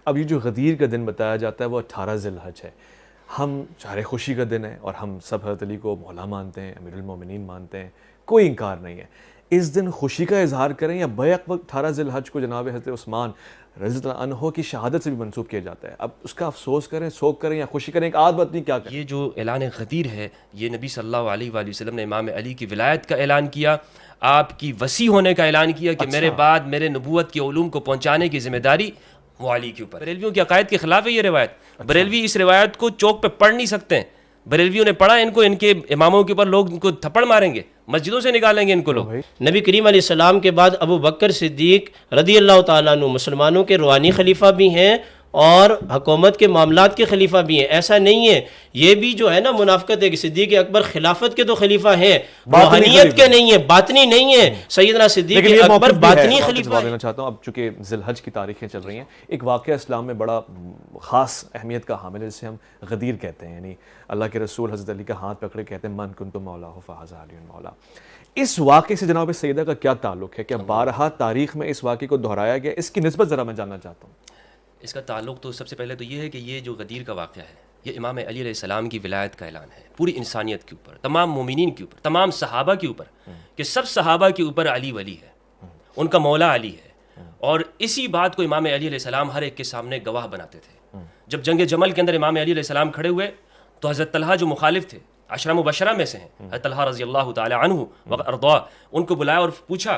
اب یہ جو غدیر کا دن بتایا جاتا ہے وہ 18 ذی الحج ہے. ہم چاہے خوشی کا دن ہے اور ہم سب حضرت علی کو مولا مانتے ہیں, امیر المومنین مانتے ہیں, کوئی انکار نہیں ہے. اس دن خوشی کا اظہار کریں یا بیک وقت 18 ذی الحج کو جناب حضرت عثمان رضی اللہ عنہ کی شہادت سے بھی منسوب کیا جاتا ہے, اب اس کا افسوس کریں, سوگ کریں یا خوشی کریں, ایک آدھ بات نہیں کیا کریں. یہ جو اعلان غدیر ہے یہ نبی صلی اللہ علیہ وآلہ وسلم نے امام علی کی ولایت کا اعلان کیا, آپ کی وسیع ہونے کا اعلان کیا کہ میرے بعد میرے نبوت کے علوم کو پہنچانے کی ذمہ داری وہ علی کے اوپر. بریلویوں کے عقائد کے خلاف ہے یہ روایت. بریلوی اس روایت کو چوک پہ پڑھ نہیں سکتے ہیں. بریلویوں نے پڑھا ان کو, ان کے اماموں کے اوپر لوگ ان کو تھپڑ ماریں گے, مسجدوں سے نکالیں گے ان کو لوگ. نبی کریم علیہ السلام کے بعد ابو بکر صدیق رضی اللہ تعالیٰ عنہ مسلمانوں کے روحانی خلیفہ بھی ہیں اور حکومت کے معاملات کے خلیفہ بھی ہیں. ایسا نہیں ہے, یہ بھی جو ہے نا منافقت ہے کہ صدیق اکبر خلافت کے تو خلیفہ ہیں, روحانیت کے نہیں ہیں, باطنی نہیں ہیں. سیدنا صدیق اکبر باطنی خلیفہ ہیں. دینا چاہتا ہوں, اب چونکہ ذی الحج کی تاریخیں چل رہی ہیں, ایک واقعہ اسلام میں بڑا خاص اہمیت کا حامل ہے جسے ہم غدیر کہتے ہیں, یعنی اللہ کے رسول حضرت علی کا ہاتھ پکڑے کہتے ہیں من کنت مولا فہذا علی مولا. اس واقعے سے جناب سیدہ کا کیا تعلق ہے؟ کیا بارہا تاریخ میں اس واقعے کو دہرایا گیا؟ اس کی نسبت ذرا میں جاننا چاہتا ہوں. اس کا تعلق تو سب سے پہلے تو یہ ہے کہ یہ جو غدیر کا واقعہ ہے یہ امام علی علیہ السلام کی ولایت کا اعلان ہے پوری انسانیت کے اوپر, تمام مومنین کے اوپر, تمام صحابہ کے اوپر, کہ سب صحابہ کے اوپر علی ولی ہے, ان کا مولا علی ہے. اور اسی بات کو امام علی علیہ السلام ہر ایک کے سامنے گواہ بناتے تھے. جب جنگ جمل کے اندر امام علی علیہ السلام کھڑے ہوئے تو حضرت طلحہ جو مخالف تھے, عشرہ مبشرہ میں سے ہیں, حضرت طلحہ رضی اللہ تعالی عنہ وارضاہ, ان کو بلایا اور پوچھا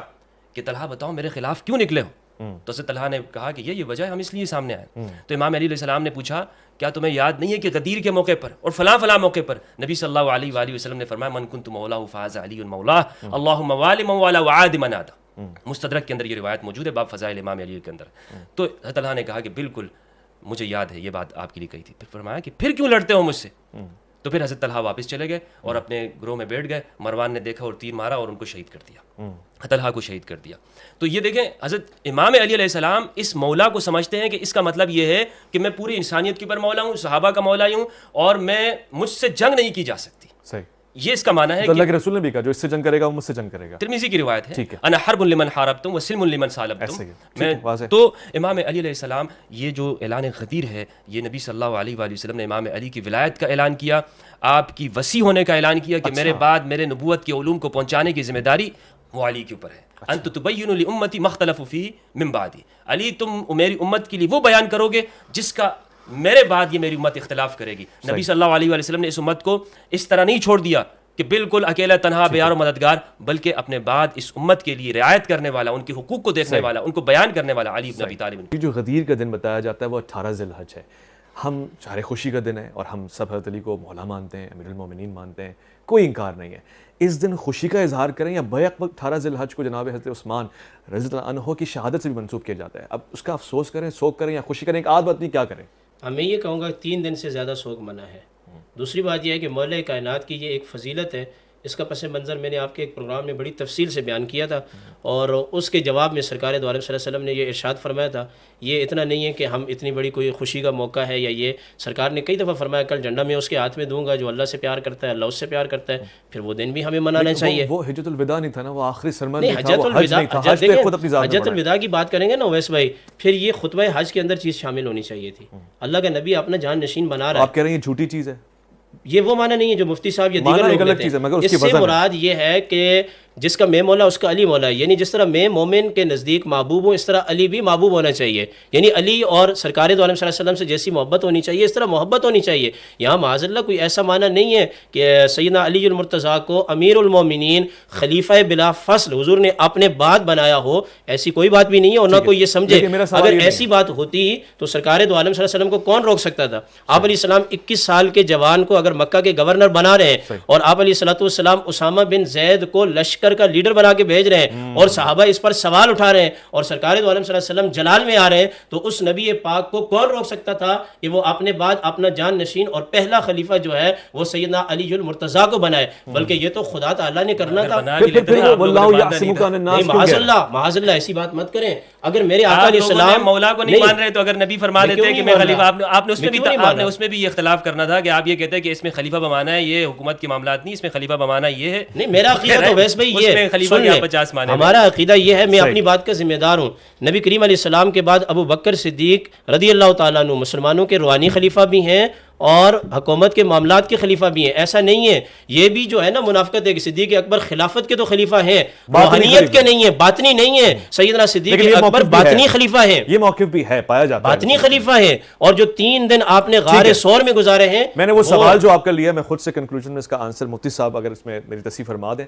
کہ طلحہ بتاؤ میرے خلاف کیوں نکلے ہو؟ تو حضرت طلحہ نے کہا کہ یہ وجہ ہے, ہم اس لیے سامنے آئے. تو امام علی علیہ السلام نے پوچھا کیا تمہیں یاد نہیں ہے کہ غدیر کے موقع پر اور فلاں فلاں موقع پر نبی صلی اللہ علیہ وآلہ وسلم نے فرمایا من کنت مولا فہذا علی مولا اللہم والی من والا وعاد من عاد. مستدرک کے اندر یہ روایت موجود ہے باب فضائل امام علی کے اندر. تو حضرت طلحہ نے کہا کہ بالکل مجھے یاد ہے, یہ بات آپ کے لیے کہی تھی. پھر فرمایا کہ پھر کیوں لڑتے ہو مجھ سے؟ تو پھر حضرت طلحہ واپس چلے گئے اور اپنے گروہ میں بیٹھ گئے. مروان نے دیکھا اور تیر مارا اور ان کو شہید کر دیا, طلحہ کو شہید کر دیا. تو یہ دیکھیں حضرت امام علی علیہ السلام اس مولا کو سمجھتے ہیں کہ اس کا مطلب یہ ہے کہ میں پوری انسانیت کے اوپر مولا ہوں, صحابہ کا مولا ہوں, اور میں مجھ سے جنگ نہیں کی جا سکتی. صحیح, یہ اس کا معنی ہے تو اللہ کے رسول نے بھی کہا جو اس سے جنگ کرے گا وہ مجھ سے جنگ کرے گا. ترمذی کی روایت ہے انا حرب لمن حاربتم وسلم لمن سالبتم. تو امام علی علیہ السلام یہ جو اعلان غدیر ہے یہ نبی صلی اللہ علیہ وآلہ وسلم نے امام علی کی ولایت کا اعلان کیا, آپ کی وسیع ہونے کا اعلان کیا کہ میرے بعد میرے نبوت کے علوم کو پہنچانے کی ذمہ داری وہ علی کے اوپر ہے. انت تبین لامتی ما اختلفوا فیہ من بعدی, علی تم میری امت کے لیے وہ بیان کرو گے جس کا میرے بعد یہ میری امت اختلاف کرے گی. نبی صلی اللہ علیہ وآلہ وسلم نے اس امت کو اس طرح نہیں چھوڑ دیا کہ بالکل اکیلا تنہا بیار و مددگار, بلکہ اپنے بعد اس امت کے لیے رعایت کرنے والا, ان کے حقوق کو دیکھنے والا, ان کو بیان کرنے والا علی بن ابی طالب. یہ جو غدیر کا دن بتایا جاتا ہے وہ 18 ذی الحج ہے. ہم چاہے خوشی کا دن ہے اور ہم سب حضرت علی کو مولا مانتے ہیں, امیر المومنین مانتے ہیں, کوئی انکار نہیں ہے. اس دن خوشی کا اظہار کریں یا بیک وقت 18 ذی الحج کو جناب حضرت عثمان رضی اللہ عنہ کی شہادت سے بھی منسوب کیا جاتا ہے, اب اس کا افسوس کریں, سوگ کریں یا خوشی کریں, ایک آدھ بات نہیں کیا کریں. میں یہ کہوں گا 3 دن سے زیادہ سوگ منع ہے. دوسری بات یہ ہے کہ مولا کائنات کی یہ ایک فضیلت ہے, اس کا پس منظر میں نے آپ کے ایک پروگرام میں بڑی تفصیل سے بیان کیا تھا, اور اس کے جواب میں سرکار دو عالم صلی اللہ علیہ وسلم نے یہ ارشاد فرمایا تھا, یہ اتنا نہیں ہے کہ ہم اتنی بڑی کوئی خوشی کا موقع ہے یا یہ, سرکار نے کئی دفعہ فرمایا کل جھنڈا میں اس کے ہاتھ میں دوں گا جو اللہ سے پیار کرتا ہے, اللہ اس سے پیار کرتا ہے, پھر وہ دن بھی ہمیں منانا چاہیے. وہ حجۃ الوداع نہیں تھا نا, وہ آخری سرمن نہیں, حجۃ الوداع, حجۃ الوداع کی بات کریں گے نا اویس بھائی, پھر یہ خطبہ حج کے اندر چیز شامل ہونی چاہیے تھی. اللہ کا نبی اپنا جان نشین بنا رہا ہے. آپ کہہ رہے ہیں یہ جھوٹی چیز ہے, یہ وہ معنی نہیں ہے جو مفتی صاحب یہ دیگر لوگ لیتے ہیں. اس سے مراد یہ ہے کہ جس کا میں مولا اس کا علی مولا ہے, یعنی جس طرح میں مومن کے نزدیک محبوب ہوں اس طرح علی بھی محبوب ہونا چاہیے. یعنی علی اور سرکار دو عالم صلی اللہ علیہ وسلم سے جیسی محبت ہونی چاہیے اس طرح محبت ہونی چاہیے. یہاں معاذ اللہ کوئی ایسا معنی نہیں ہے کہ سیدنا علی المرتضیٰ کو امیر المومنین خلیفہ بلا فصل حضور نے اپنے بعد بنایا ہو, ایسی کوئی بات بھی نہیں ہے, اور نہ کوئی یہ سمجھے. اگر ایسی بات ہوتی تو سرکار دو عالم صلی اللہ علیہ وسلم کو کون روک سکتا تھا؟ آپ علیہ السلام 21 سال کے جوان کو اگر مکہ کے گورنر بنا رہے ہیں, اور آپ علیہ السلام اسامہ بن زید کو لشکر کا لیڈر بنا کے بھیج رہے ہیں, اور صحابہ اس پر سوال اٹھا رہے ہیں, اور سرکار دو عالم صلی اللہ علیہ وسلم جلال میں آ رہے ہیں, تو اس نبی پاک کو کون روک سکتا تھا کہ وہ اپنے بعد اپنا جان نشین اور پہلا خلیفہ جو ہے وہ سیدنا علی المرتضیٰ کو بنائے؟ بلکہ یہ تو خدا تعالیٰ نے کرنا تھا. معاذ اللہ ایسی بات مت کریں. اگر میرے آقا علیہ السلام مولا کو نہیں مان رہے تو اگر نبی فرما دیتے کہ میں خلیفہ, آپ نے اس میں بھی یہ اختلاف کرنا تھا کہ آپ یہ کہتے ہیں کہ اس میں خلیفہ بمانا ہے, یہ حکومت کے معاملات نہیں, اس میں خلیفہ بمانا یہ ہے. نہیں, میرا عقیدہ تو ویس بھائی یہ سن لیں، ہمارا عقیدہ یہ ہے، میں اپنی بات کا ذمہ دار ہوں، نبی کریم علیہ السلام کے بعد ابو بکر صدیق رضی اللہ تعالیٰ عنہ مسلمانوں کے روحانی خلیفہ بھی ہیں اور حکومت کے معاملات کے خلیفہ بھی ہیں. ایسا نہیں ہے یہ بھی جو ہے نا منافقت ہے کہ صدیق اکبر خلافت کے تو خلیفہ ہیں، روحانیت کے نہیں ہیں، باطنی نہیں ہیں. سیدنا صدیق اکبر باطنی خلیفہ ہیں، یہ موقف بھی ہے، پایا جاتا ہے باطنی خلیفہ ہیں. اور جو 3 دن آپ نے غار ثور میں گزارے ہیں، میں نے وہ سوال جو آپ کا لیا، میں خود سے کنکلوژن میں اس کا آنسر مفتی صاحب اگر اس میں میری تصحیح فرما دیں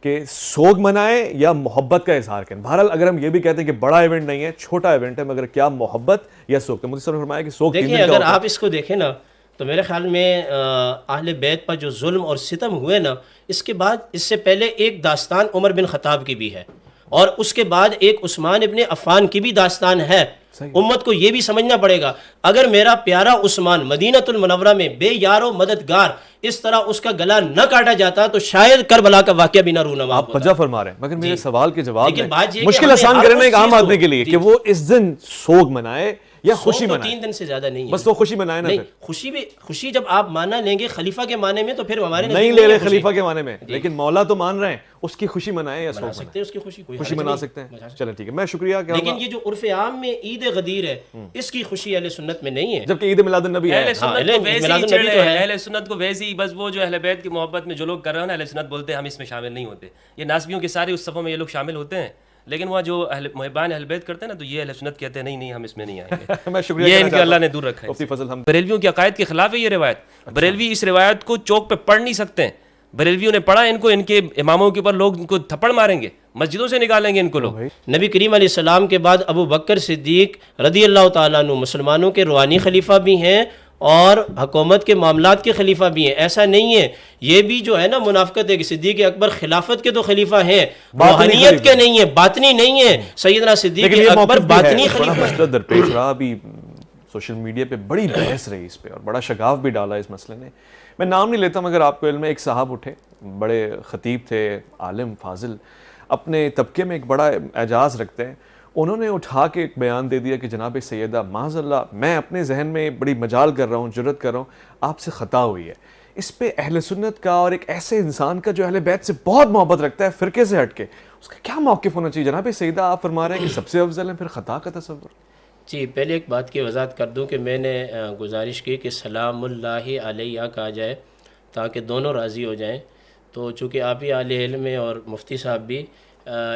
کہ سوگ منائیں یا محبت کا اظہار کریں. بہرحال اگر ہم یہ بھی کہتے ہیں کہ بڑا ایونٹ نہیں ہے، چھوٹا ایونٹ ہے، مگر کیا محبت یا سوگ؟ تو مفتی صاحب نے فرمایا کہ سوگ 3 دن دیکھیں کا اگر آپ اس کو دیکھیں نا تو میرے خیال میں اہل بیت پر جو ظلم اور ستم ہوئے نا، اس کے بعد اس سے پہلے ایک داستان عمر بن خطاب کی بھی ہے اور اس کے بعد ایک عثمان ابن عفان کی بھی داستان ہے. امت کو یہ بھی سمجھنا پڑے گا، اگر میرا پیارا عثمان مدینۃ المنورہ میں بے یار و مددگار اس طرح اس کا گلا نہ کاٹا جاتا تو شاید کربلا کا واقعہ بھی نہ رونما ہوتا. آپ وجہ فرما رہے ہیں، مگر میرے سوال کے جواب لیکن بات یہ مشکل آسان کرنا ایک عام آدمی کے لیے کہ وہ اس دن سوگ منائے یا خوشی منائے. 3 دن سے زیادہ نہیں ہے، بس وہ خوشی منائے نا. خوشی جب آپ مانا لیں گے خلیفہ کے معنی میں تو پھر ہمارے نہیں لے رہے خلیفہ کے معنی میں، لیکن مولا تو مان رہے ہیں، اس کی خوشی منائے یا سوگ سکتے ہیں، اس کی خوشی منا سکتے ہیں. چلیں ٹھیک ہے، میں شکریہ. لیکن یہ جو عرف عام میں عید غدیر ہے اس کی خوشی اہل سنت میں نہیں ہے، جبکہ عید میلاد النبی ہے. اہل سنت کو ویسے ہی بس وہ جو اہل بیت کی محبت میں جو لوگ کر رہے ہیں نا، اہل سنت بولتے ہیں ہم اس میں شامل نہیں ہوتے. یہ ناسبیوں کے سارے اس صفوں میں یہ لوگ شامل ہوتے ہیں، لیکن وہ جو محبان اہل بیت کرتے ہیں نا تو یہ اہل سنت کہتے ہیں نہیں ہم اس میں نہیں آئیں گے. میں شکریہ، یہ ان کو اللہ نے دور رکھا ہے. مفتی فضل ہم بریلویوں کے عقائد کے خلاف ہے یہ روایت. بریلوی اس روایت کو چوک پہ پڑھ نہیں سکتے ہیں. بریلویوں نے پڑھا ان کو، ان کے اماموں کے اوپر لوگ ان کو تھپڑ ماریں گے، مسجدوں سے نکالیں گے ان کو لوگ. نبی کریم علیہ السلام کے بعد ابو بکر صدیق رضی اللہ تعالیٰ عنہ مسلمانوں کے روحانی خلیفہ بھی ہیں اور حکومت کے معاملات کے خلیفہ بھی ہیں. ایسا نہیں ہے یہ بھی جو ہے نا منافقت ہے کہ صدیق اکبر خلافت کے تو خلیفہ ہیں، روحانیت کے نہیں ہیں، باطنی نہیں ہیں. سیدنا صدیق اکبر باطنی خلیفہ. مسئلہ درپیش رہا، ابھی سوشل میڈیا پہ بڑی بحث رہی اس پہ اور بڑا شگاف بھی ڈالا اس مسئلے نے. میں نام نہیں لیتا مگر آپ کو علم ہے، ایک صاحب اٹھے، بڑے خطیب تھے، عالم فاضل، اپنے طبقے میں ایک بڑا اعجاز رکھتے ہیں. انہوں نے اٹھا کے ایک بیان دے دیا کہ جناب سیدہ معاذ اللہ، میں اپنے ذہن میں بڑی مجال کر رہا ہوں، جرت کر رہا ہوں، آپ سے خطا ہوئی ہے. اس پہ اہل سنت کا اور ایک ایسے انسان کا جو اہل بیت سے بہت محبت رکھتا ہے فرقے سے ہٹ کے، اس کا کیا موقف ہونا چاہیے؟ جناب سیدہ آپ فرما رہے ہیں کہ سب سے افضل ہیں، پھر خطا کا تصور. جی پہلے ایک بات کی وضاحت کر دوں کہ میں نے گزارش کی کہ سلام اللہ علیہ کہا جائے تاکہ دونوں راضی ہو جائیں. تو چونکہ آپ ہی اہل علم ہیں اور مفتی صاحب بھی،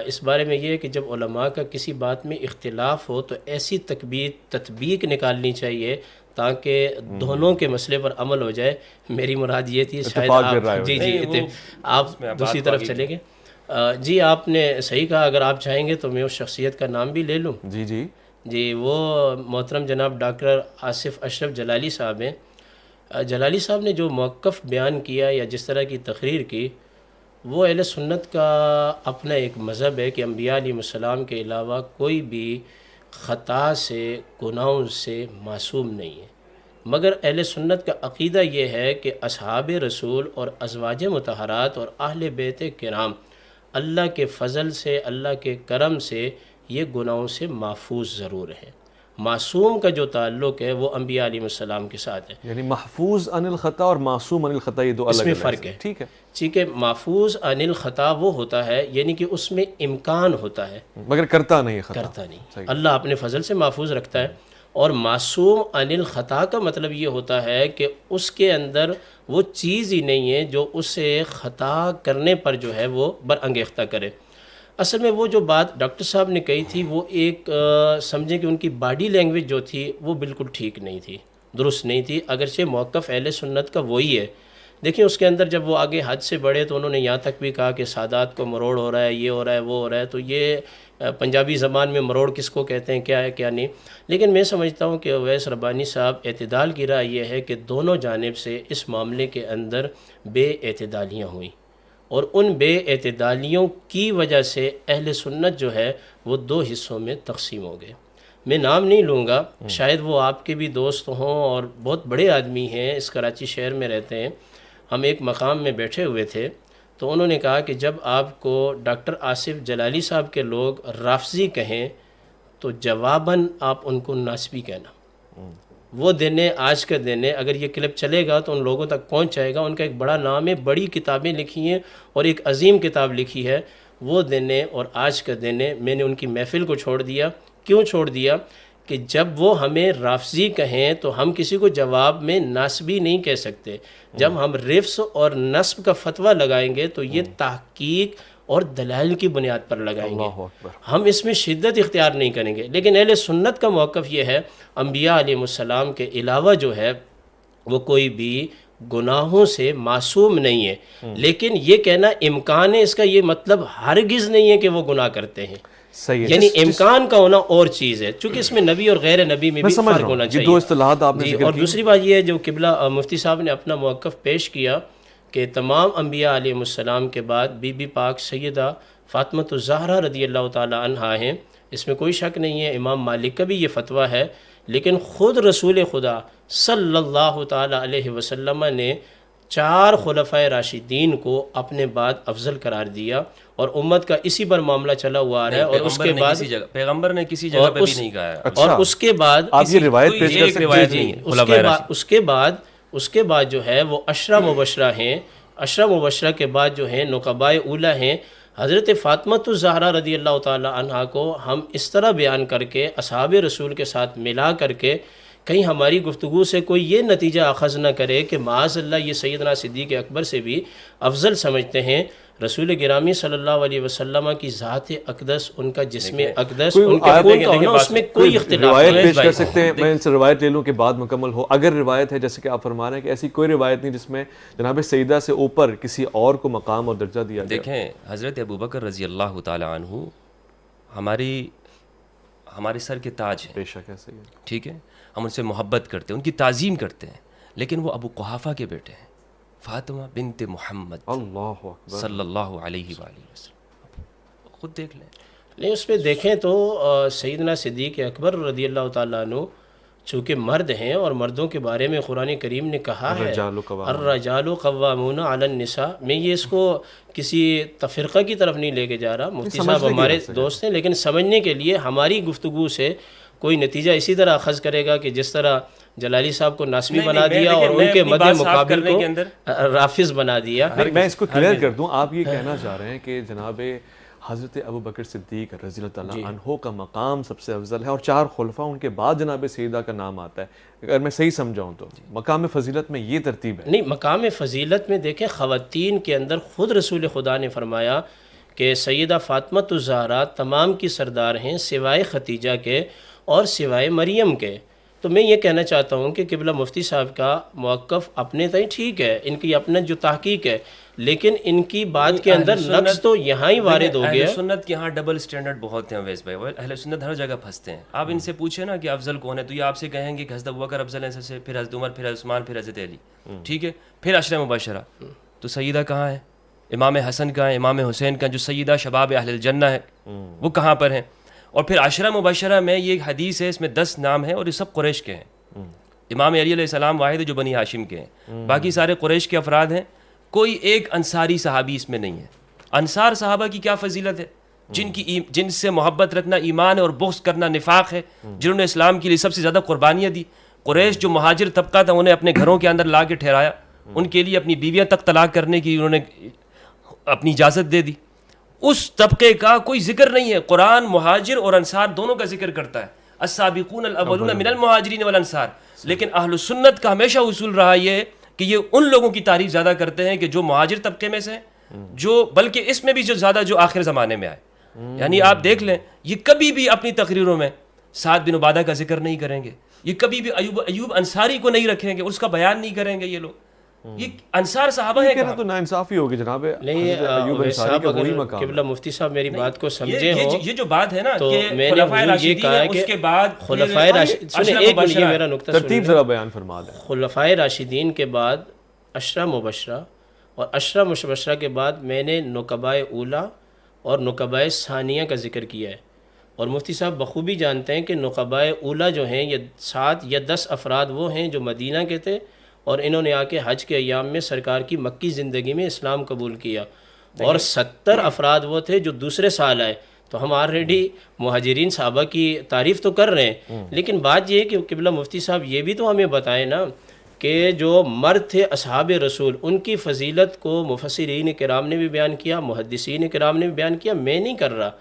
اس بارے میں یہ ہے کہ جب علماء کا کسی بات میں اختلاف ہو تو ایسی تطبیق نکالنی چاہیے تاکہ دونوں کے مسئلے پر عمل ہو جائے. میری مراد یہ تھی، شاید آپ آپ دوسری طرف چلیں گے. جی آپ نے صحیح کہا، اگر آپ چاہیں گے تو میں اس شخصیت کا نام بھی لے لوں. جی وہ محترم جناب ڈاکٹر آصف اشرف جلالی صاحب ہیں. جلالی صاحب نے جو موقف بیان کیا یا جس طرح کی تقریر کی، وہ اہل سنت کا اپنا ایک مذہب ہے کہ انبیاء علیہ السلام کے علاوہ کوئی بھی خطا سے، گناہوں سے معصوم نہیں ہے. مگر اہل سنت کا عقیدہ یہ ہے کہ اصحاب رسول اور ازواج مطہرات اور اہل بیت کرام اللہ کے فضل سے، اللہ کے کرم سے یہ گناہوں سے محفوظ ضرور ہیں. معصوم کا جو تعلق ہے وہ انبیاء علیہ السلام کے ساتھ ہے. یعنی محفوظ عن الخطا اور معصوم عن الخطا یہ دو الگ اس میں فرق ہے. ٹھیک ہے، ٹھیک ہے. محفوظ عن الخطا وہ ہوتا ہے یعنی کہ اس میں امکان ہوتا ہے مگر کرتا نہیں، کرتا نہیں. اللہ اپنے فضل سے محفوظ رکھتا ہے. اور معصوم عن الخطا کا مطلب یہ ہوتا ہے کہ اس کے اندر وہ چیز ہی نہیں ہے جو اسے خطا کرنے پر جو ہے وہ برانگیختہ کرے. اصل میں وہ جو بات ڈاکٹر صاحب نے کہی تھی وہ ایک سمجھیں کہ ان کی باڈی لینگویج جو تھی وہ بالکل ٹھیک نہیں تھی، درست نہیں تھی. اگرچہ موقف اہل سنت کا وہی ہے. دیکھیں اس کے اندر جب وہ آگے حد سے بڑھے تو انہوں نے یہاں تک بھی کہا کہ سادات کو مروڑ ہو رہا ہے، یہ ہو رہا ہے، وہ ہو رہا ہے. تو یہ پنجابی زبان میں مروڑ کس کو کہتے ہیں، کیا ہے کیا نہیں. لیکن میں سمجھتا ہوں کہ اویس ربانی صاحب اعتدال کی رائے یہ ہے کہ دونوں جانب سے اس معاملے کے اندر بے اعتدالیاں ہوئیں اور ان بے اعتدالیوں کی وجہ سے اہل سنت جو ہے وہ 2 حصوں میں تقسیم ہو گئے. میں نام نہیں لوں گا، شاید وہ آپ کے بھی دوست ہوں اور بہت بڑے آدمی ہیں، اس کراچی شہر میں رہتے ہیں. ہم ایک مقام میں بیٹھے ہوئے تھے تو انہوں نے کہا کہ جب آپ کو ڈاکٹر آصف جلالی صاحب کے لوگ رافضی کہیں تو جواباً آپ ان کو ناسبی کہنا. وہ دن ہے، آج کا دن ہے. اگر یہ کلپ چلے گا تو ان لوگوں تک پہنچ جائے گا. ان کا ایک بڑا نام ہے، بڑی کتابیں لکھی ہیں اور ایک عظیم کتاب لکھی ہے. وہ دن ہے اور آج کا دن ہے. میں نے ان کی محفل کو چھوڑ دیا. کیوں چھوڑ دیا؟ کہ جب وہ ہمیں رافضی کہیں تو ہم کسی کو جواب میں ناسبی نہیں کہہ سکتے. جب ہم رفض اور نسب کا فتویٰ لگائیں گے تو یہ تحقیق اور دلائل کی بنیاد پر لگائیں گے. ہم اس میں شدت اختیار نہیں کریں گے. لیکن اہل سنت کا موقف یہ ہے، انبیاء علیہ السلام کے علاوہ جو ہے وہ کوئی بھی گناہوں سے معصوم نہیں ہے. لیکن یہ کہنا امکان ہے، اس کا یہ مطلب ہرگز نہیں ہے کہ وہ گناہ کرتے ہیں. یعنی امکان کا ہونا اور چیز ہے، چونکہ اس میں نبی اور غیر نبی میں بھی فرق ہونا چاہیے. دو اصطلاحات آپ نے ذکر کی. اور دوسری بات یہ ہے جو قبلہ مفتی صاحب نے اپنا موقف پیش کیا کہ تمام انبیاء علیہ السلام کے بعد بی بی پاک سیدہ فاطمۃ الزہرا رضی اللہ تعالی عنہا ہیں. اس میں کوئی شک نہیں ہے. امام مالک کا بھی یہ فتویٰ ہے. لیکن خود رسول خدا صلی اللہ تعالی علیہ وسلم نے 4 خلفائے راشدین کو اپنے بعد افضل قرار دیا اور امت کا اسی پر معاملہ چلا ہوا ہے. اور اس کے بعد پیغمبر نے کسی جگہ پہ بھی نہیں کہا ہے. اور اس کے بعد آپ یہ روایت پیش کر سکتے ہیں. اس کے بعد جو ہے وہ عشرہ مبشرہ ہیں. عشرہ مبشرہ کے بعد جو ہیں نقبائے اولیٰ ہیں. حضرت فاطمۃ الزہرا رضی اللہ تعالی عنہا کو ہم اس طرح بیان کر کے اصحاب رسول کے ساتھ ملا کر کے کہیں ہماری گفتگو سے کوئی یہ نتیجہ اخذ نہ کرے کہ معاذ اللہ یہ سیدنا صدیق اکبر سے بھی افضل سمجھتے ہیں. رسول گرامی صلی اللہ علیہ وسلم کی ذات اقدس، ان کا جسم اقدس، ان کے خون کا ہونا، اس میں کوئی اختلاف نہیں. روایت پیش کر سکتے ہیں. میں ان سے روایت لے لوں کہ بعد مکمل ہو. اگر روایت ہے جیسے کہ آپ فرما رہے ہیں کہ ایسی کوئی روایت نہیں جس میں جناب سیدہ سے اوپر کسی اور کو مقام اور درجہ دیا گیا. دیکھیں حضرت ابوبکر رضی اللہ تعالی عنہ ہمارے سر کے تاج ہیں. بے شک ایسے ہی ہے. ٹھیک ہے، ہم ان سے محبت کرتے ہیں، ان کی تعظیم کرتے ہیں. لیکن وہ ابو قحافہ کے بیٹے ہیں، فاطمہ بنت محمد اللہ اکبر صلی اللہ علیہ وآلہ وسلم. خود دیکھ لیں. نہیں، اس میں دیکھیں تو سیدنا صدیق اکبر رضی اللہ تعالیٰ عنہ چونکہ مرد ہیں اور مردوں کے بارے میں قرآن کریم نے کہا ہے الرجال قوامون علی النساء. میں یہ اس کو کسی تفرقہ کی طرف نہیں لے کے جا رہا. مفتی صاحب ہمارے دوست ہیں، لیکن سمجھنے کے لیے ہماری گفتگو سے کوئی نتیجہ اسی طرح اخذ کرے گا کہ جس طرح جلالی صاحب کو ناسبی بنا دیا اور ان کے مد مقابل کو رافض بنا دیا. میں اس کو کلیئر کر دوں. آپ یہ کہنا چاہ رہے ہیں کہ جناب حضرت ابوبکر صدیق رضی اللہ تعالیٰ عنہ کا مقام سب سے افضل ہے اور 4 خلفاء ان کے بعد جناب سیدہ کا نام آتا ہے. اگر میں صحیح سمجھاؤں تو مقام فضیلت میں یہ ترتیب ہے. نہیں، مقام فضیلت میں دیکھیں خواتین کے اندر خود رسول خدا نے فرمایا کہ سیدہ فاطمۃ الزہرا تمام کی سردار ہیں سوائے ختیجہ کے اور سوائے مریم کے. تو میں یہ کہنا چاہتا ہوں کہ قبلہ مفتی صاحب کا موقف اپنے تئیں ٹھیک ہے، ان کی اپنا جو تحقیق ہے، لیکن ان کی بات کے اندر نقص تو یہاں ہی وارد ہو گیا. اہل سنت کے یہاں ڈبل سٹینڈرڈ بہت ہیں اویس بھائی. اہل سنت ہر جگہ پھنستے ہیں. آپ ان سے پوچھیں نا کہ افضل کون ہے تو یہ آپ سے کہیں گے کہ حضرت ابوبکر افضل ہیں، سے پھر حضرت عمر، پھر عثمان، پھر حضرت علی. ٹھیک ہے، پھر عشرہ مبشرہ. تو سیدہ کہاں ہے؟ امام حسن کہاں ہے؟ امام حسین کا جو سیدہ شباب اہل الجنہ ہے وہ کہاں پر ہیں؟ اور پھر عشرہ مبشرہ میں یہ حدیث ہے، اس میں 10 نام ہیں اور یہ سب قریش کے ہیں. امام علی علیہ السلام واحد ہے جو بنی ہاشم کے ہیں، باقی سارے قریش کے افراد ہیں. کوئی ایک انصاری صحابی اس میں نہیں ہے. انصار صحابہ کی کیا فضیلت ہے؟ جن سے محبت رکھنا ایمان ہے اور بغض کرنا نفاق ہے، جنہوں نے اسلام کے لیے سب سے زیادہ قربانیاں دی. قریش جو مہاجر طبقہ تھا انہیں اپنے گھروں کے اندر لا کے ٹھہرایا، ان کے لیے اپنی بیویاں تک طلاق کرنے کی انہوں نے اپنی اجازت دے دی. اس طبقے کا کوئی ذکر نہیں ہے. قرآن مہاجر اور انصار دونوں کا ذکر کرتا ہے، السابقون الاولون من المہاجرین والانصار. لیکن اہل سنت کا ہمیشہ اصول رہا یہ کہ یہ ان لوگوں کی تعریف زیادہ کرتے ہیں کہ جو مہاجر طبقے میں سے ہیں، جو بلکہ اس میں بھی جو زیادہ جو آخر زمانے میں آئے. یعنی آپ دیکھ لیں یہ کبھی بھی اپنی تقریروں میں سعد بن عبادہ کا ذکر نہیں کریں گے، یہ کبھی بھی ایوب انصاری کو نہیں رکھیں گے، اس کا بیان نہیں کریں گے. یہ لوگ یہ انصار صحابہ ہیں کہنا تو ناانصافی ہوگی جناب. نہیں صاحب، اگر قبلہ مفتی صاحب میری بات کو سمجھے ہو یہ جو بات ہے نا تو کہ میں نے یہ کہا ہے کہ خلفائے راشدین، سنیں ایک منٹ یہ میرا نقطہ ترتیب ذرا بیان فرما دیں. خلفائے راشدین کے بعد عشرہ مبشرہ اور عشرہ مبشرہ کے بعد میں نے نقبائے اولیٰ اور نقبائے ثانیہ کا ذکر کیا ہے. اور مفتی صاحب بخوبی جانتے ہیں کہ نقبائے اولیٰ جو ہیں یہ 7 یا 10 افراد وہ ہیں جو مدینہ کے تھے اور انہوں نے آ کے حج کے ایام میں سرکار کی مکی زندگی میں اسلام قبول کیا. اور 70 افراد وہ تھے جو دوسرے سال آئے تو ہم آلریڈی مہاجرین صحابہ کی تعریف تو کر رہے ہیں، لیکن بات یہ ہے کہ قبلہ مفتی صاحب یہ بھی تو ہمیں بتائیں نا کہ جو مرد تھے اصحاب رسول، ان کی فضیلت کو مفسرین کرام نے بھی بیان کیا، محدثین کرام نے بھی بیان کیا. میں نہیں کر رہا،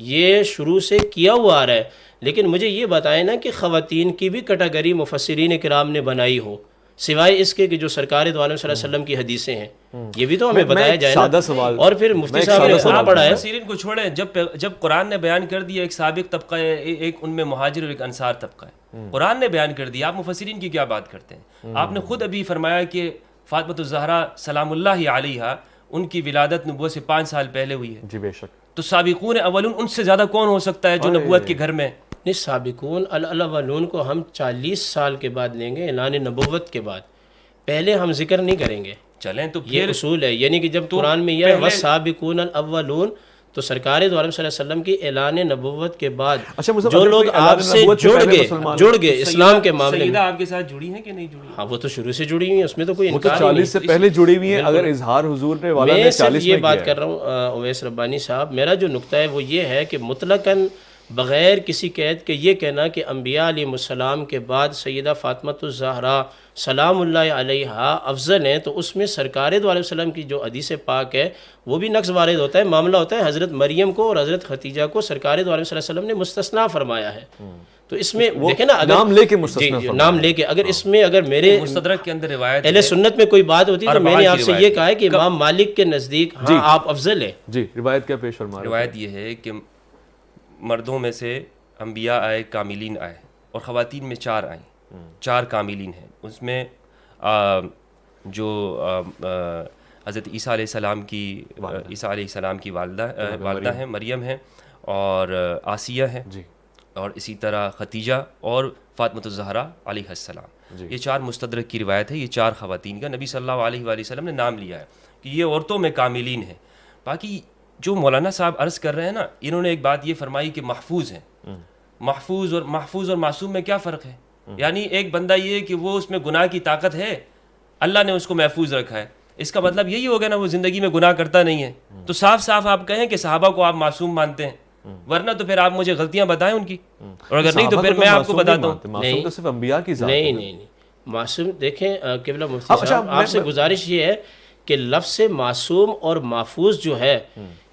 یہ شروع سے کیا ہوا آ رہا ہے. لیکن مجھے یہ بتائیں نا کہ خواتین کی بھی کیٹیگری مفسرین کرام نے بنائی ہو، سوائے اس کے کہ جو سرکار دو عالم صلی اللہ علیہ وسلم کی حدیثیں ہیں، یہ بھی تو ہمیں بتایا جائے نا. اور پھر مفتی صاحب نے خود پڑھا ہے. مفسرین کو چھوڑیں، جب قرآن نے بیان کر دیا ایک سابق طبقہ ہے، ایک ان میں مہاجر اور ایک انصار طبقہ ہے، قرآن نے بیان کر دیا، آپ مفسرین کی کیا بات کرتے ہیں؟ آپ نے خود ابھی فرمایا کہ فاطمۃ الزہرا سلام اللہ علیہا ان کی ولادت نبوت سے 5 سال پہلے ہوئی ہے. جی بے شک. تو سابقون اولون ان سے زیادہ کون ہو سکتا ہے جو نبوت کے گھر میں؟ نہیں، سابقون الاولون کو ہم 40 سال کے بعد لیں گے، اعلان نبوت کے بعد، پہلے ہم ذکر نہیں کریں گے. چلیں تو یہ اصول ہے، یعنی کہ جب قرآن میں یہ ہے وَالسَّابِقُونَ الْأَوَّلُونَ، تو سرکار دو عالم صلی اللہ علیہ وسلم کی اعلان نبوت کے بعد جو لوگ آپ سے جڑ گئے اسلام کے معاملے میں. سیدہ آپ کے ساتھ جڑی ہیں کہ نہیں جڑی؟ ہاں وہ تو شروع سے جڑی ہوئی ہیں، اس میں تو کوئی انکار نہیں. 40 سے پہلے جڑی ہوئی ہیں. اگر اظہار حضور نے والا میں صرف یہ بات کر رہا ہوں اویس ربانی صاحب، میرا جو نقطہ ہے وہ یہ ہے کہ مطلقاً بغیر کسی قید کے یہ کہنا کہ انبیاء علیہ السلام کے بعد سیدہ فاطمۃ الزہرا سلام اللہ علیہا افضل ہیں، تو اس میں سرکار دو علیہ وسلم کی جو حدیث پاک ہے وہ بھی نقص وارد ہوتا ہے. معاملہ ہوتا ہے حضرت مریم کو اور حضرت خدیجہ کو سرکار دو علیہ وسلم نے مستثنا فرمایا ہے. تو اس میں دیکھیں نا، اگر نام لے کے مستثنا فرمایا، نام لے کے، اگر اس میں اگر میرے مستدرک کے اندر روایت اہل سنت میں کوئی بات ہوتی تو میں نے آپ سے یہ کہا ہے کہ امام مالک کے نزدیک ہاں آپ افضل ہیں. جی روایت کیا پیش فرما رہے ہیں؟ روایت یہ ہے کہ مردوں میں سے انبیاء آئے، کاملین آئے، اور خواتین میں 4 آئیں، 4 کاملین ہیں. اس میں جو حضرت عیسیٰ علیہ السلام کی والدہ ہیں مریم ہیں، اور آسیہ ہیں، اور اسی طرح ختیجہ اور فاطمۃ الزہرا علیہ السلام. یہ 4 مستدرک کی روایت ہے. یہ 4 خواتین کا نبی صلی اللہ علیہ وآلہ وسلم نے نام لیا ہے کہ یہ عورتوں میں کاملین ہیں. باقی جو مولانا صاحب عرض کر رہے ہیں نا، انہوں نے ایک بات یہ فرمائی کہ محفوظ ہیں. محفوظ اور معصوم میں کیا فرق ہے؟ یعنی ایک بندہ یہ کہ وہ اس میں گناہ کی طاقت ہے، اللہ نے اس کو محفوظ رکھا ہے، اس کا مطلب یہی ہوگا نا وہ زندگی میں گناہ کرتا نہیں ہے. تو صاف صاف آپ کہیں کہ صحابہ کو آپ معصوم مانتے ہیں، ورنہ تو پھر آپ مجھے غلطیاں بتائیں ان کی، اور اگر نہیں تو پھر میں آپ کو بتاتا ہوں. معصوم تو صرف انبیاء کی ذات ہے. نہیں معصوم، دیکھیں قبلہ مفتی صاحب آپ سے گزارش یہ ہے کہ لفظ معصوم اور محفوظ جو ہے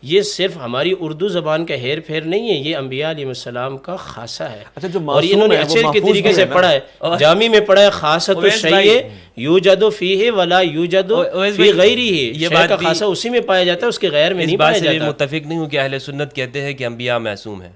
یہ صرف ہماری اردو زبان کا ہیر پھیر نہیں ہے، یہ انبیاء علیہ السلام کا خاصہ ہے. اور انہوں نے اچھے کے طریقے سے پڑھا ہے، جامی میں پڑھا ہے خاصۃ الشیء یوجد فیہ ولا یوجد فی غیرہ. شیء کا خاصہ اسی میں پایا جاتا ہے، اس کے غیر میں نہیں پایا جاتا. اس بات سے متفق نہیں ہوں کہ اہل سنت کہتے ہیں کہ انبیاء معصوم ہیں.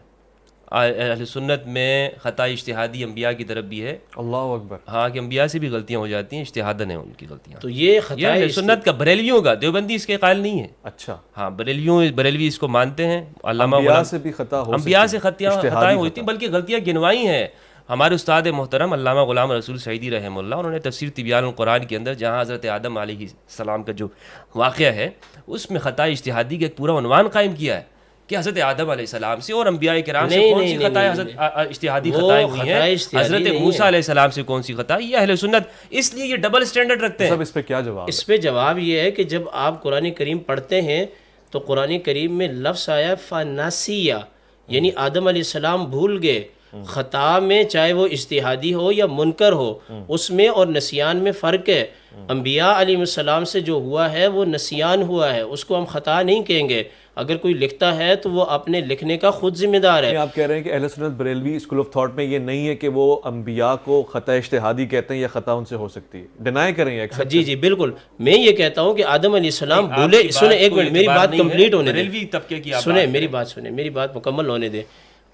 اہل سنت میں خطا اجتہادی انبیاء کی طرف بھی ہے. اللہ اکبر. ہاں کہ انبیاء سے بھی غلطیاں ہو جاتی ہیں، اجتہاداً ہیں ان کی غلطیاں. تو یہ خطا اہل سنت کا بریلویوں کا، دیوبندی اس کے قائل نہیں ہے. اچھا. ہاں بریلوی اس کو مانتے ہیں. علامہ انبیاء سے بھی خطا ہو، انبیاء سے خطائیں ہوتی ہیں، بلکہ غلطیاں گنوائی ہیں. ہمارے استاد محترم علامہ غلام رسول سعیدی رحمہ اللہ، انہوں نے تفسیر تبیان القرآن کے اندر جہاں حضرت آدم علیہ السلام کا جو واقعہ ہے اس میں خطا اجتہادی کا ایک پورا عنوان قائم کیا ہے کہ حضرت آدم علیہ السلام سے اور انبیاء کرام سے کون سی خطائیں اجتہادی خطائیں ہوئی ہیں، حضرت موسیٰ علیہ السلام سے کون سی خطائیں. یہ اہل سنت اس لیے یہ ڈبل سٹینڈرڈ رکھتے ہیں. اس پہ کیا جواب؟ اس پہ جواب یہ ہے کہ جب آپ قرآن کریم پڑھتے ہیں تو قرآن کریم میں لفظ آیا فناسیہ، یعنی آدم علیہ السلام بھول گئے. خطا میں چاہے وہ اجتہادی ہو یا منکر ہو، اس میں اور نسیان میں فرق ہے. انبیاء علیہ السلام سے جو ہوا ہے وہ نسیان ہوا ہے، اس کو ہم خطا نہیں کہیں گے. اگر کوئی لکھتا ہے تو وہ اپنے لکھنے کا خود ذمہ دار ہے. آپ کہہ رہے ہیں کہ اہل سنت بریلوی اسکول آف تھاٹ میں یہ نہیں ہے کہ وہ انبیاء کو خطا اجتہادی کہتے ہیں یا خطا ان سے ہو سکتی ہے، ڈینائی کریں یا جی بالکل. میں یہ کہتا ہوں کہ آدم علیہ السلام بھولے. سنیں ایک منٹ، میری بات کمپلیٹ ہونے دیں. سنیں میری بات مکمل ہونے دیں.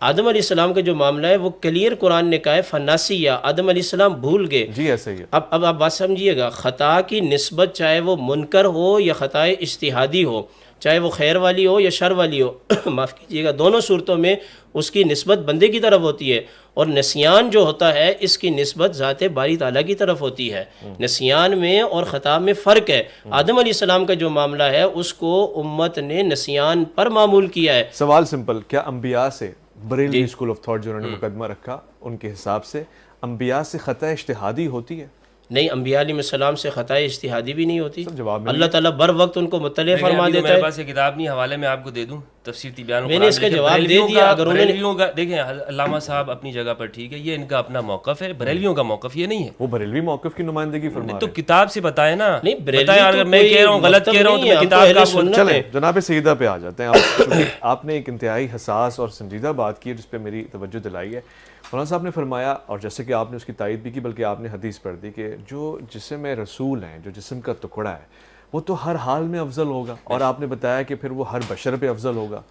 آدم علیہ السلام کا جو معاملہ ہے وہ کلیئر قرآن نے کہا ہے فناسیہ، آدم علیہ السلام بھول گئے. جی ایسا ہی ہے. اب آپ بات سمجھیے گا، خطا کی نسبت چاہے وہ منکر ہو یا خطا اجتہادی ہو، چاہے وہ خیر والی ہو یا شر والی ہو، معاف کیجیے گا، دونوں صورتوں میں اس کی نسبت بندے کی طرف ہوتی ہے. اور نسیان جو ہوتا ہے اس کی نسبت ذات باری تعالیٰ کی طرف ہوتی ہے. نسیان میں اور خطا میں فرق ہے. آدم علیہ السلام کا جو معاملہ ہے اس کو امت نے نسیان پر معمول کیا ہے. سوال سمپل، کیا انبیاء سے بریلوی اسکول آف تھاٹ جو انہوں نے مقدمہ رکھا ان کے حساب سے انبیاء سے خطا اجتہادی ہوتی ہے؟ نہیں انبیاء علیہ السلام سے خطائے اجتہادی بھی نہیں ہوتی؟ جواب اللہ تعالیٰ بر وقت ان کو مطلع فرما دیتا ہے. میرے پاس یہ کتاب نہیں، حوالے میں آپ کو دے دوں، تفسیر تبیان میں نے اس کا جواب دے دیا. اگر انہوں نے دیکھیں علامہ صاحب اپنی جگہ پر ٹھیک ہے، یہ ان کا اپنا موقف ہے، بریلویوں کا موقف یہ نہیں ہے. وہ بریلوی موقف کی نمائندگی فرما رہے ہیں. تو کتاب سے بتائیں نا. نہیں بتائیں، اگر میں کہہ رہا ہوں غلط کہہ رہا ہوں تو میں کتاب کا. چلیں جناب سیدہ پہ آ جاتے ہیں. آپ نے ایک انتہائی حساس اور سنجیدہ بات کی جس پہ میری توجہ دلائی ہے. مولانا صاحب نے فرمایا، اور جیسے کہ آپ نے اس کی تائید بھی کی بلکہ آپ نے حدیث پڑھ دی، کہ جو جسم رسول ہیں، جو جسم کا ٹکڑا ہے، وہ تو ہر حال میں افضل ہوگا، اور آپ نے بتایا کہ پھر وہ ہر بشر پہ افضل ہوگا.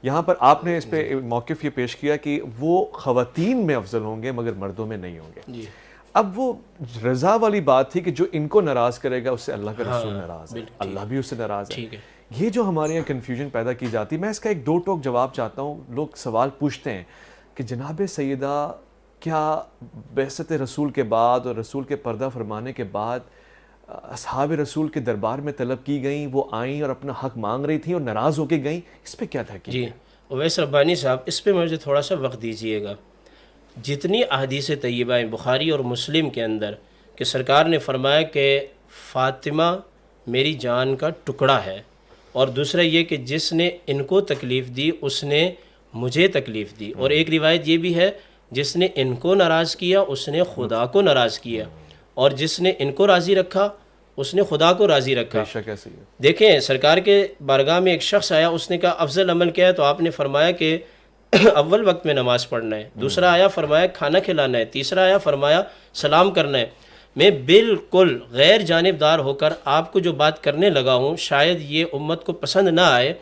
یہاں پر آپ نے اس پہ موقف یہ پیش کیا کہ وہ خواتین میں افضل ہوں گے مگر مردوں میں نہیں ہوں گے. اب وہ رضا والی بات تھی کہ جو ان کو ناراض کرے گا اس سے اللہ کا رسول ناراض ہے، اللہ بھی اس سے ناراض ہے. یہ جو ہمارے یہاں کنفیوژن پیدا کی جاتی، میں اس کا ایک دو ٹوک جواب چاہتا ہوں. لوگ سوال پوچھتے ہیں کہ جناب سیدہ کیا بعثت رسول کے بعد اور رسول کے پردہ فرمانے کے بعد اصحاب رسول کے دربار میں طلب کی گئیں، وہ آئیں اور اپنا حق مانگ رہی تھیں اور ناراض ہو کے گئیں؟ اس پہ کیا تحقیق؟ جی اویس ربانی صاحب، اس پہ مجھے تھوڑا سا وقت دیجئے گا. جتنی احادیث طیبہ ہیں بخاری اور مسلم کے اندر کہ سرکار نے فرمایا کہ فاطمہ میری جان کا ٹکڑا ہے، اور دوسرا یہ کہ جس نے ان کو تکلیف دی اس نے مجھے تکلیف دی، اور ایک روایت یہ بھی ہے جس نے ان کو ناراض کیا اس نے خدا کو ناراض کیا، اور جس نے ان کو راضی رکھا اس نے خدا کو راضی رکھا. دیکھیں سرکار کے بارگاہ میں ایک شخص آیا، اس نے کہا افضل عمل کیا ہے؟ تو آپ نے فرمایا کہ اول وقت میں نماز پڑھنا ہے. دوسرا آیا فرمایا کھانا کھلانا ہے. تیسرا آیا فرمایا سلام کرنا ہے. میں بالکل غیر جانبدار ہو کر آپ کو جو بات کرنے لگا ہوں شاید یہ امت کو پسند نہ آئے.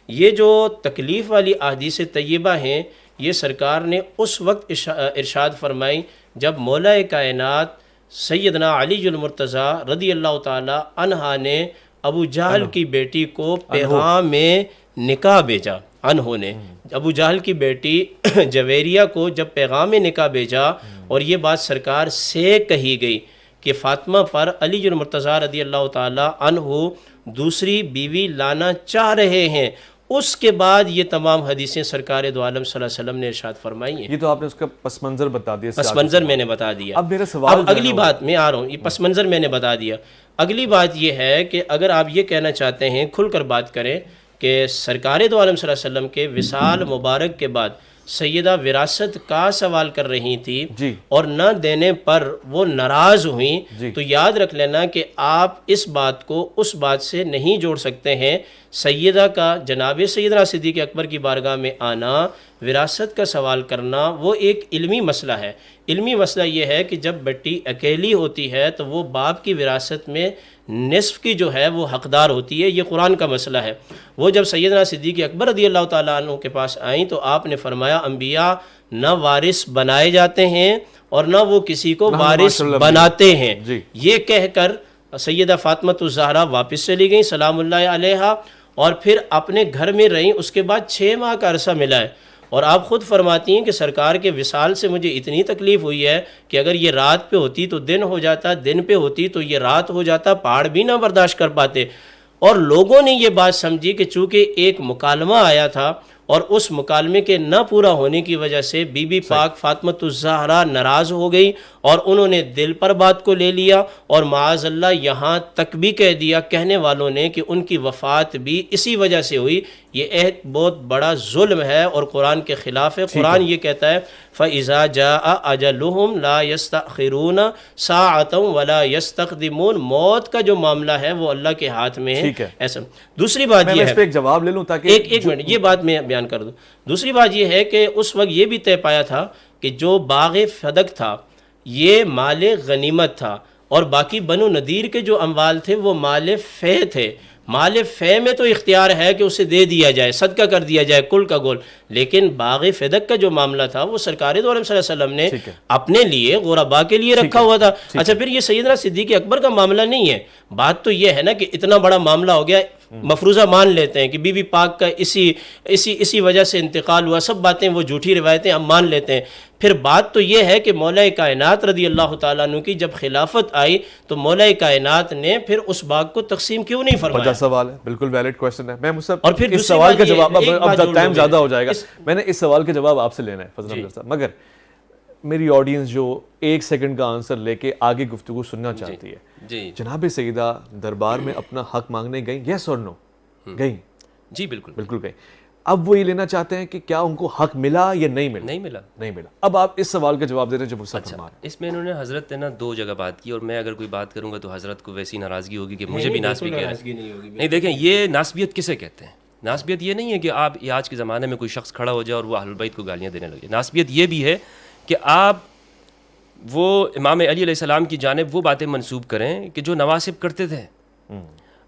یہ جو تکلیف والی احادیث طیبہ ہیں یہ سرکار نے اس وقت ارشاد فرمائی جب مولا کائنات سیدنا علی المرتضیٰ رضی اللہ تعالی عنہ نے ابو جہل کی بیٹی کو پیغام میں نکاح بھیجا. انہوں نے ابو جہل کی بیٹی جویریہ کو جب پیغام نکاح بھیجا اور یہ بات سرکار سے کہی گئی کہ فاطمہ پر علی المرتضیٰ رضی اللہ تعالی عنہ دوسری بیوی لانا چاہ رہے ہیں، اس کے بعد یہ تمام حدیثیں سرکار دو عالم صلی اللہ علیہ وسلم نے ارشاد فرمائی ہیں. یہ تو آپ نے اس کا پس منظر بتا دیا. پس منظر میں نے بتا دیا. اب میرا سوال اب اگلی بات میں آ رہا ہوں، یہ پس منظر میں نے بتا دیا. اگلی بات یہ ہے کہ اگر آپ یہ کہنا چاہتے ہیں کھل کر بات کریں کہ سرکار دو عالم صلی اللہ علیہ وسلم کے وصال مبارک کے بعد سیدہ وراثت کا سوال کر رہی تھی اور نہ دینے پر وہ ناراض ہوئیں، تو یاد رکھ لینا کہ آپ اس بات کو اس بات سے نہیں جوڑ سکتے ہیں. سیدہ کا جناب سیدنا صدیق اکبر کی بارگاہ میں آنا، وراثت کا سوال کرنا وہ ایک علمی مسئلہ ہے. علمی مسئلہ یہ ہے کہ جب بیٹی اکیلی ہوتی ہے تو وہ باپ کی وراثت میں نصف کی جو ہے وہ حقدار ہوتی ہے. یہ قرآن کا مسئلہ ہے. وہ جب سیدنا صدیق اکبر رضی اللہ تعالیٰ عنہ کے پاس آئیں تو آپ نے فرمایا انبیاء نہ وارث بنائے جاتے ہیں اور نہ وہ کسی کو وارث بناتے ہیں. یہ کہہ کر سیدہ فاطمہ الزہرا واپس چلی گئیں سلام اللہ علیہا، اور پھر اپنے گھر میں رہیں. اس کے بعد 6 ماہ کا عرصہ ملا ہے، اور آپ خود فرماتی ہیں کہ سرکار کے وصال سے مجھے اتنی تکلیف ہوئی ہے کہ اگر یہ رات پہ ہوتی تو دن ہو جاتا، دن پہ ہوتی تو یہ رات ہو جاتا، پہاڑ بھی نہ برداشت کر پاتے. اور لوگوں نے یہ بات سمجھی کہ چونکہ ایک مکالمہ آیا تھا اور اس مکالمے کے نہ پورا ہونے کی وجہ سے بی بی پاک فاطمہ الزہرا ناراض ہو گئی اور انہوں نے دل پر بات کو لے لیا، اور معاذ اللہ یہاں تک بھی کہہ دیا کہنے والوں نے کہ ان کی وفات بھی اسی وجہ سے ہوئی. یہ ایک بہت بڑا ظلم ہے اور قرآن کے خلاف ہے. قرآن یہ کہتا ہے فَإِذَا جَاءَ أَجَلُهُمْ لَا يَسْتَأْخِرُونَ سَاعَةً وَلَا يَسْتَقْدِمُونَ. موت کا جو معاملہ ہے وہ اللہ کے ہاتھ میں ہے. ایسا دوسری بات یہ ہے، میں اس پہ ایک جواب لے لوں تاکہ ایک منٹ یہ بات میں بیان کر دوں. دوسری بات یہ ہے کہ اس وقت یہ بھی طے پایا تھا کہ جو باغ فدق تھا یہ مال غنیمت تھا، اور باقی بنو نذیر کے جو اموال تھے وہ مال فے تھے. مال فے میں تو اختیار ہے کہ اسے دے دیا جائے، صدقہ کر دیا جائے کل کا گول، لیکن باغ فدق کا جو معاملہ تھا وہ سرکار دو عالم صلی اللہ علیہ وسلم نے اپنے لیے غربا کے لیے رکھا ہوا تھا. اچھا پھر یہ سیدنا صدیق اکبر کا معاملہ نہیں ہے. بات تو یہ ہے نا کہ اتنا بڑا معاملہ ہو گیا، مفروضہ مان لیتے ہیں کہ بی بی پاک کا اسی وجہ سے انتقال ہوا، سب باتیں وہ جھوٹی روایتیں ہم مان لیتے ہیں. پھر بات تو یہ ہے کہ مولا کائنات رضی اللہ تعالیٰ عنہ کی جب خلافت آئی تو مولا کائنات نے پھر اس باغ کو تقسیم کیوں نہیں فرمایا؟ سوال ہے، بالکل ویلڈ کویسچن ہے. میں مصعب اور پھر اس سوال کا جواب اب ٹائم زیادہ ہو جائے گا، میں نے اس سوال کا جواب آپ سے لینا ہے فضل احمد صاحب. مگر میری آڈینس جو 1 سیکنڈ کا آنسر لے کے آگے گفتگو سننا چاہتی ہے. جی جناب سیدہ دربار میں اپنا حق مانگنے گئیں, یس اور نو؟ گئیں. جی بالکل بالکل گئیں. اب وہ یہ لینا چاہتے ہیں کہ کیا ان کو حق ملا یا نہیں ملا؟ نہیں ملا. اب آپ اس سوال کا جواب دے رہے ہیں جو مجھ سے فرما رہے ہیں. اس میں انہوں نے حضرت نے 2 جگہ بات کی, اور میں اگر کوئی بات کروں گا تو حضرت کو ویسی ناراضگی ہوگی کہ مجھے بھی ناسبی کہہ رہے ہیں. نہیں دیکھیں, یہ ناسبیت کسے کہتے ہیں؟ ناسبیت یہ نہیں ہے کہ آپ آج کے زمانے میں کوئی شخص کھڑا ہو جائے اور وہ اہل بیت کو گالیاں دینے لگے. ناسبیت یہ بھی ہے کہ آپ وہ امام علی علیہ السلام کی جانب وہ باتیں منسوب کریں کہ جو نواسب کرتے تھے.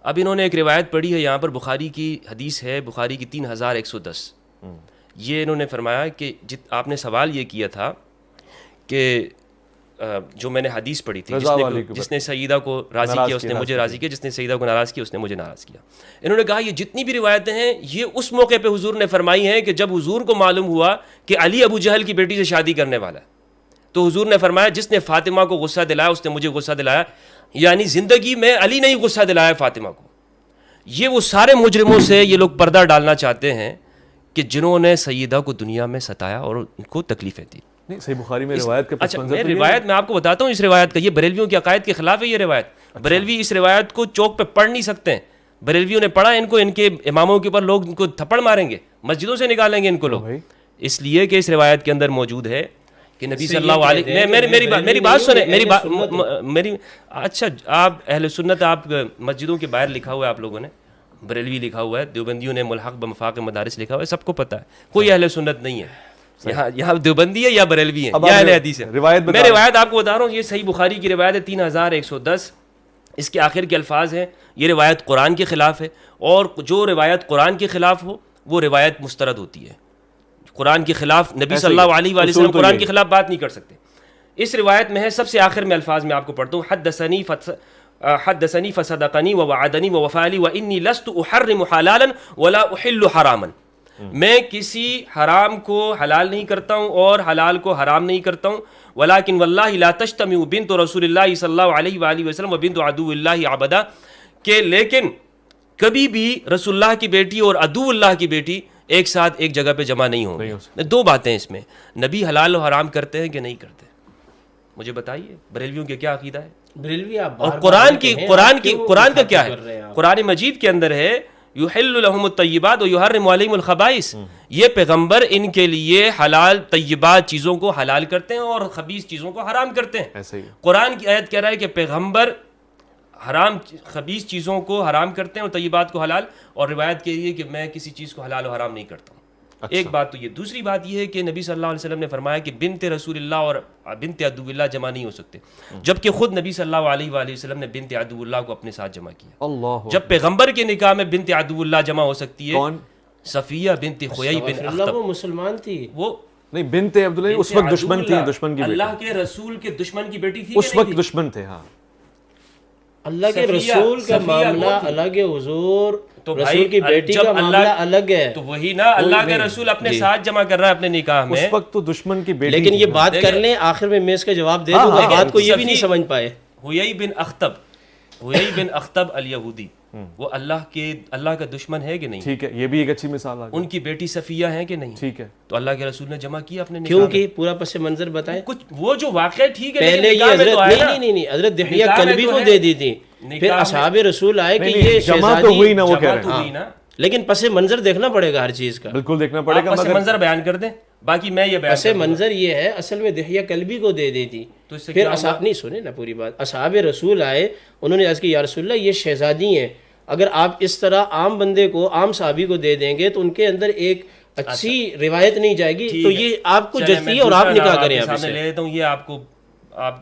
اب انہوں نے ایک روایت پڑھی ہے یہاں پر, بخاری کی حدیث ہے, بخاری کی 3110. یہ انہوں نے فرمایا کہ آپ نے سوال یہ کیا تھا کہ جو میں نے حدیث پڑھی تھی, جس نے سیدہ کو راضی کیا اس نے مجھے راضی کیا, جس نے سیدہ کو ناراض کیا اس نے مجھے ناراض کیا. انہوں نے کہا یہ جتنی بھی روایتیں ہیں یہ اس موقع پہ حضور نے فرمائی ہیں کہ جب حضور کو معلوم ہوا کہ علی ابو جہل کی بیٹی سے شادی کرنے والا ہے, تو حضور نے فرمایا جس نے فاطمہ کو غصہ دلایا اس نے مجھے غصہ دلایا. یعنی زندگی میں علی نے ہی غصہ دلایا فاطمہ کو. یہ وہ سارے مجرموں سے یہ لوگ پردہ ڈالنا چاہتے ہیں کہ جنہوں نے سیدہ کو دنیا میں ستایا اور ان کو تکلیفیں دی. نہیں, صحیح بخاری میں روایت کا اچھا میں روایت میں آپ کو بتاتا ہوں اس روایت کا, یہ بریلویوں کے عقائد کے خلاف ہے یہ روایت. بریلوی اس روایت کو چوک پہ پڑھ نہیں سکتے ہیں. بریلویوں نے پڑھا, ان کو ان کے اماموں کے اوپر لوگ ان کو تھپڑ ماریں گے, مسجدوں سے نکالیں گے ان کو لوگ, اس لیے کہ اس روایت کے اندر موجود ہے کہ نبی صلی اللہ علیہ میری بات سنیں, میری اچھا آپ اہل سنت, آپ مسجدوں کے باہر لکھا ہوا ہے آپ لوگوں نے, بریلوی لکھا ہوا ہے, دیوبندیوں نے ملحق بمفاق مدارس لکھا ہوا ہے, سب کو پتہ ہے. کوئی اہل سنت نہیں ہے یہاں دیوبندی ہے یا بریلوی ہے یا اہل حدیث ہے. میں روایت آپ کو بتا رہا ہوں, یہ صحیح بخاری کی روایت ہے 3110. اس کے آخر کے الفاظ ہیں یہ روایت قرآن کے خلاف ہے, اور جو روایت قرآن کے خلاف ہو وہ روایت مسترد ہوتی ہے. قرآن کے خلاف نبی صلی اللہ علیہ وآلہ وسلم قرآن کے خلاف بات نہیں کر سکتے. اس روایت میں ہے, سب سے آخر میں الفاظ میں آپ کو پڑھتا ہوں, حدثنی فصدقنی ووعدنی ووفالی وانی لست احرم حلالا ولا احل حراما. میں کسی حرام کو حلال نہیں کرتا ہوں اور حلال کو حرام نہیں کرتا ہوں. ولکن واللہ لا تجتمع بنت رسول اللہ صلی اللہ علیہ وآلہ وسلم وبنت عدو اللہ عبدا, کہ لیکن کبھی بھی رسول اللہ کی بیٹی اور عدو اللہ کی بیٹی ایک ساتھ ایک جگہ پہ جمع نہیں ہوں گے. 2 باتیں اس میں, نبی حلال و حرام کرتے ہیں کہ نہیں کرتے؟ مجھے بتائیے بریلویوں کے کیا عقیدہ ہے؟ بریلوی آپ اور قرآن کا کیا ہے؟ قرآن مجید کے اندر ہے یحل لهم الطیبات ویحرم علیہم الخبائث. یہ پیغمبر ان کے لیے حلال طیبات چیزوں کو حلال کرتے ہیں اور خبیث چیزوں کو حرام کرتے ہیں. قرآن کی آیت کہہ رہا ہے کہ پیغمبر حرام خبیث چیزوں کو حرام کرتے ہیں اور طیبات کو حلال, اور روایت کہہ رہی ہے کہ میں کسی چیز کو حلال و حرام نہیں کرتا ہوں. ایک بات تو یہ. دوسری بات یہ ہے کہ نبی صلی اللہ علیہ وسلم نے فرمایا کہ بنت رسول اللہ اور بنت عدو اللہ جمع نہیں ہو سکتے, جبکہ خود نبی صلی اللہ علیہ وآلہ وسلم نے بنت عدو اللہ کو اپنے ساتھ جمع کیا. جب پیغمبر کے نکاح میں بنت عدو اللہ جمع ہو سکتی ہے, صفیہ بنت خویی بن اخطب, وہ مسلمان تھی, وہ نہیں بنت عبداللہ اس وقت دشمن تھی, دشمن کی بیٹی, اللہ کے رسول کے دشمن کی بیٹی تھی, اس وقت دشمن تھے. ہاں اللہ کے رسول کا معاملہ الگ ہے, حضور رسول کی بیٹی کا معاملہ الگ ہے. تو وہی نا, اللہ کے رسول اپنے ساتھ جمع کر رہا ہے اپنے نکاح میں, اس وقت تو دشمن کی بیٹی. لیکن یہ بات کر لیں, آخر میں اس کا جواب دے دوں گا, بات کو یہ بھی نہیں سمجھ پائے. ہویئی بن اخطب الیہودی, وہ اللہ کا دشمن ہے کہ نہیں؟ ٹھیک ہے, یہ بھی ایک اچھی مثال ہے. ان کی بیٹی صفیہ ہے کہ نہیں؟ ٹھیک ہے, تو اللہ کے رسول نے جمع کیا اپنے نکاح. کیوں کی پورا پس منظر بتائیں. کچھ وہ جو واقعہ ٹھیک ہے, پہلے یہ حضرت نہیں حضرت دحیہ کلبی کو دے دی تھی, پھر اصحاب رسول آئے کہ یہ جمع تو ہوئی نا, وہ کہہ رہے ہیں, لیکن پس منظر دیکھنا پڑے گا ہر چیز کا. بالکل دیکھنا پڑے گا. پس منظر بیان کر دیں, باقی میں یہ بیان پس منظر یہ ہے, اصل میں دحیہ کلبی کو دے دی تھی, پھر اصحاب نہیں سنے نا پوری بات, اصحاب رسول آئے, انہوں نے عرض کی یا رسول اللہ یہ شہزادی ہیں, اگر آپ اس طرح عام بندے کو, عام صحابی کو دے دیں گے تو ان کے اندر ایک اچھی روایت نہیں جائے گی, تو یہ آپ کو جچتی ہے اور آپ نکاح کریں. سامنے لے لیتا ہوں یہ آپ کو,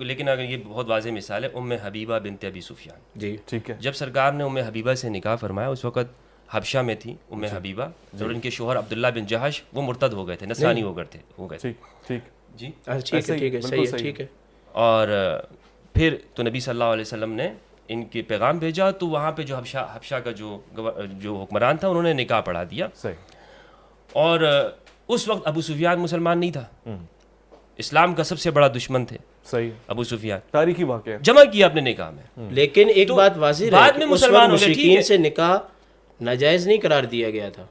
لیکن اگر یہ بہت واضح مثال ہے, ام حبیبہ بنت ابی سفیان. جی ٹھیک ہے. جب سرکار نے ام حبیبہ سے نکاح فرمایا, اس وقت حبشہ میں تھی ام حبیبہ, اور ان کے شوہر عبداللہ بن جہش وہ مرتد ہو گئے تھے, نصرانی ہو گئے تھے. ٹھیک جی ٹھیک ہے, صحیح ہے, ٹھیک ہے. اور پھر تو نبی صلی اللہ علیہ وسلم نے ان کے پیغام بھیجا, تو وہاں پہ جو حبشہ کا جو حکمران تھا, انہوں نے نکاح پڑھا دیا. اور اس وقت ابو سفیان مسلمان نہیں تھا, اسلام کا سب سے بڑا دشمن تھے. صحیح, ابو سفیان تاریخی واقعہ جمع کیا اپنے نکاح میں. لیکن ایک بات واضح ہے, بعد میں مسلمان ہو گئے. مشرکین سے نکاح ناجائز نہیں قرار دیا گیا تھا.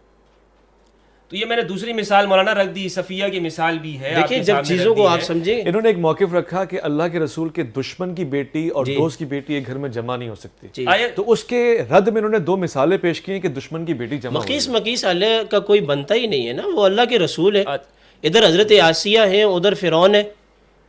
تو یہ میں نے دوسری مثال مولانا رکھ دی, صفیہ کی مثال بھی ہے. دیکھیں جب چیزوں کو آپ سمجھیں, انہوں نے ایک موقف رکھا کہ اللہ کے رسول کے دشمن کی بیٹی اور دوست کی بیٹی ایک گھر میں جمع نہیں ہو سکتی, تو اس کے رد میں انہوں نے 2 مثالیں پیش کی ہیں کہ دشمن کی بیٹی جمع مقیس علیہ کا کوئی بنتا ہی نہیں ہے نا, وہ اللہ کے رسول ہے. ادھر حضرت آسیہ ہیں, ادھر فرعون ہے,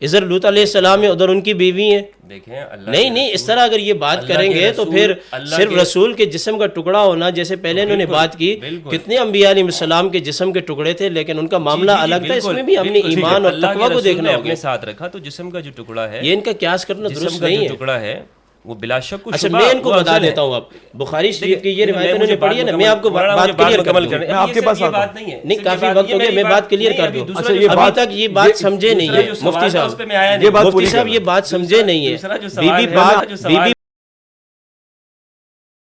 ادھر لوط علیہ السلام ہے, ادھر ان کی بیوی ہیں. دیکھیں اللہ نہیں اس طرح اگر یہ بات کریں گے تو پھر صرف رسول کے جسم کا ٹکڑا ہونا, جیسے پہلے انہوں نے بات کی, کتنے انبیاء علیہ السلام کے جسم کے ٹکڑے تھے لیکن ان کا معاملہ الگ تھا. اس میں بھی ہم نے ایمان اور تقویٰ کو دیکھنا ہوگا. اپنے ساتھ رکھا تو جسم کا جو ٹکڑا ہے, یہ ان کا قیاس کرنا درست نہیں ہے. ٹکڑا ہے وہ بلا شک کچھ. اچھا میں ان کو بتا دیتا ہوں, اب بخاری شریف کی یہ روایت انہوں نے پڑھی ہے نا, میں آپ کو بات کلیئر کر دوں. میں آپ کے پاس بات نہیں ہے, نہیں کافی وقت ہو گیا, میں بات کلیئر کر دوں. ابھی تک یہ بات سمجھے نہیں ہے مفتی صاحب, مفتی صاحب یہ بات سمجھے نہیں ہے. Be be